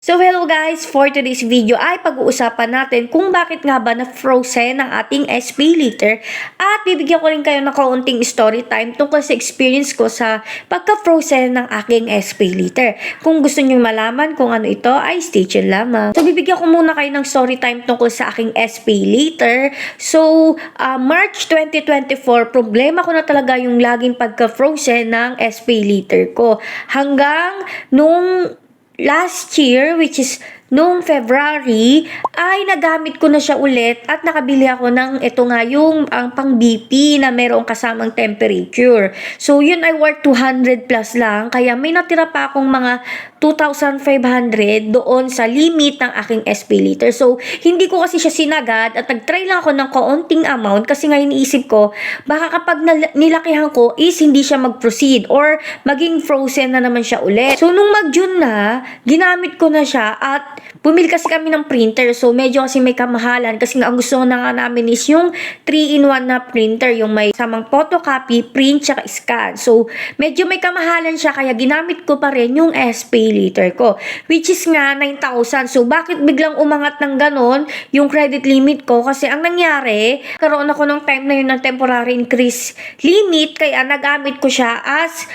So hello guys, for today's video ay pag-uusapan natin kung bakit nga ba na-frozen ang ating SP liter at bibigyan ko rin kayo ng kaunting story time tungkol sa experience ko sa pagka-frozen ng aking SP liter. Kung gusto nyo malaman kung ano ito ay stay tuned lamang. So bibigyan ko muna kayo ng story time tungkol sa aking SP liter. So March 2024, problema ko na talaga yung laging pagka-frozen ng SP liter ko. Hanggang nung last year, which is noong February, ay nagamit ko na siya ulit at nakabili ako ng ito nga yung ang pang BP na mayroong kasamang temperature. So yun ay worth 200 plus lang, kaya may natira pa akong mga 2,500 doon sa limit ng aking SP liter. So hindi ko kasi siya sinagad at nag-try lang ako ng kaunting amount kasi nga iniisip ko baka kapag nilakihan ko is hindi siya mag-proceed or maging frozen na naman siya ulit. So nung mag-June na, ginamit ko na siya at bumili kasi kami ng printer. So medyo kasi may kamahalan kasi nga ang gusto na nga namin is yung 3-in-1 na printer, yung may samang photocopy, print, tsaka scan. So medyo may kamahalan siya kaya ginamit ko pa rin yung SP liter ko, which is nga 9,000. So bakit biglang umangat ng ganon yung credit limit ko? Kasi ang nangyari, karoon ako ng time na yun ng temporary increase limit kaya nagamit ko siya as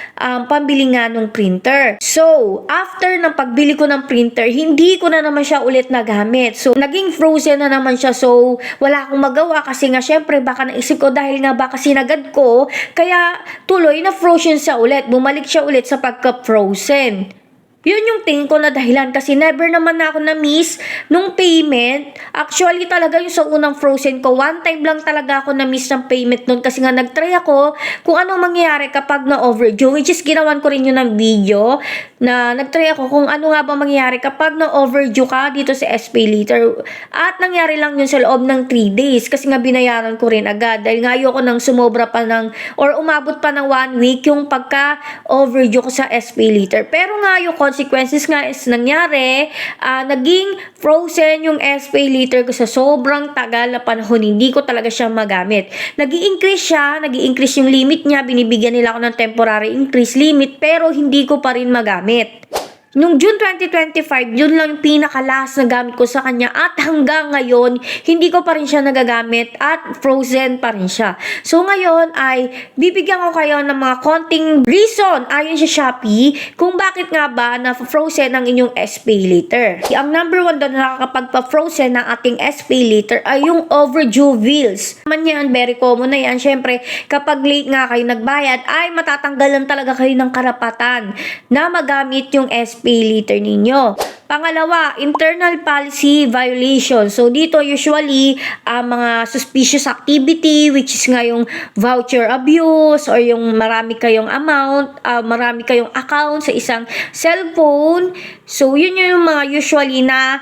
pambili nga ng printer. So after ng pagbili ko ng printer, hindi ko na naman siya ulit nagamit. So naging frozen na naman siya. So wala akong magawa kasi nga syempre baka naisip ko dahil nga baka sinagad ko, kaya tuloy na frozen siya ulit. Bumalik siya ulit sa pagka-frozen. Yun yung tingin ko na dahilan kasi never naman ako na-miss nung payment. Actually talaga yung sa unang frozen ko, one time lang talaga ako na-miss ng payment nun kasi nga nag-try ako kung ano mangyayari kapag na-overdue, which is ginawan ko rin yun ng video na nag-try ako kung ano nga ba mangyayari kapag na-overdue ka dito sa SP liter. At nangyari lang yun sa loob ng 3 days kasi nga binayaran ko rin agad dahil nga ayoko nang sumobra pa ng or umabot pa ng 1 week yung pagka-overdue ko sa SP liter. Pero nga yung consequences nga is nangyari, naging frozen yung SP liter ko sa sobrang tagal na panahon, hindi ko talaga siya magamit. Nag-i-increase siya, nag-i-increase yung limit niya, binibigyan nila ako ng temporary increase limit, pero hindi ko pa rin magamit. Nung June 2025, yun lang yung pinakalas na gamit ko sa kanya at hanggang ngayon, hindi ko pa rin siya nagagamit at frozen pa rin siya. So ngayon ay bibigyan ko kayo ng mga konting reason ayon sa Shopee kung bakit nga ba na-frozen ang inyong SP liter. Ang number 1 doon na nakakapagpa-frozen ng ating SP liter ay yung overdue bills. Man yan, very common na yan. Siyempre, kapag late nga kayo nagbayad, ay matatanggalan talaga kayo ng karapatan na magamit yung SP liter ninyo. Pangalawa, internal policy violation. So dito usually mga suspicious activity, which is nga yung voucher abuse or yung marami kayong amount, marami kayong account sa isang cellphone. So yun yung mga usually na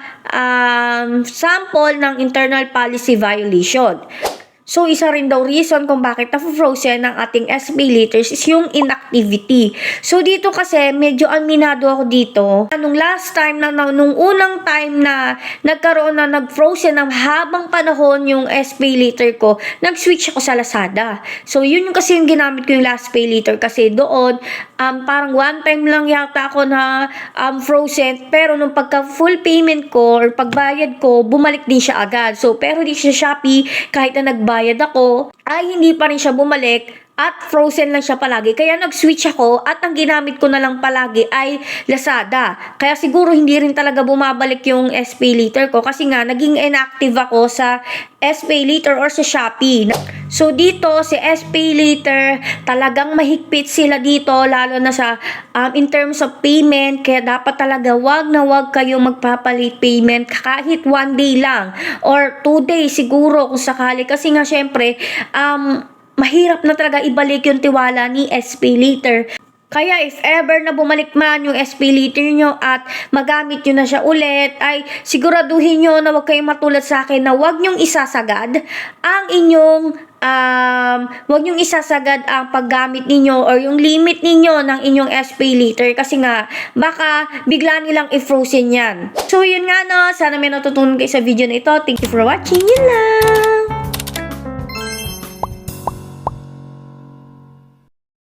sample ng internal policy violation. So, isa rin daw reason kung bakit na-frozen ng ating SP liters is yung inactivity. So, dito kasi medyo aminado ako dito. Nung last time nung unang time na nagkaroon na nag-frozen ng habang panahon yung SP liter ko, nag-switch ako sa Lazada. So, yun yung kasi yung ginamit ko yung last pay liter kasi doon, parang one time lang yata ako na frozen. Pero nung pagka full payment ko or pagbayad ko, bumalik din siya agad. So, pero di siya Shopee, kahit na nagbayad ako, ay hindi pa rin siya bumalik at frozen lang siya palagi. Kaya nag-switch ako at ang ginamit ko na lang palagi ay Lazada. Kaya siguro hindi rin talaga bumabalik yung SP liter ko kasi nga naging inactive ako sa SP liter or sa Shopee. So dito si SP liter talagang mahigpit sila dito lalo na sa in terms of payment, kaya dapat talaga wag na wag kayo magpapalit payment kahit 1 day lang or 2 days siguro kung sakali kasi nga syempre mahirap na talaga ibalik yung tiwala ni SP liter. Kaya if ever na bumalik man yung SP liter nyo at magamit nyo na siya ulit, ay siguraduhin nyo na huwag kayong matulad sa akin na huwag nyong isasagad ang inyong huwag nyong isasagad ang paggamit ninyo or yung limit ninyo ng inyong SP liter kasi nga baka bigla nilang i-frozen yan. So yun nga no, sana may natutunan kayo sa video na ito. Thank you for watching. Yun lang!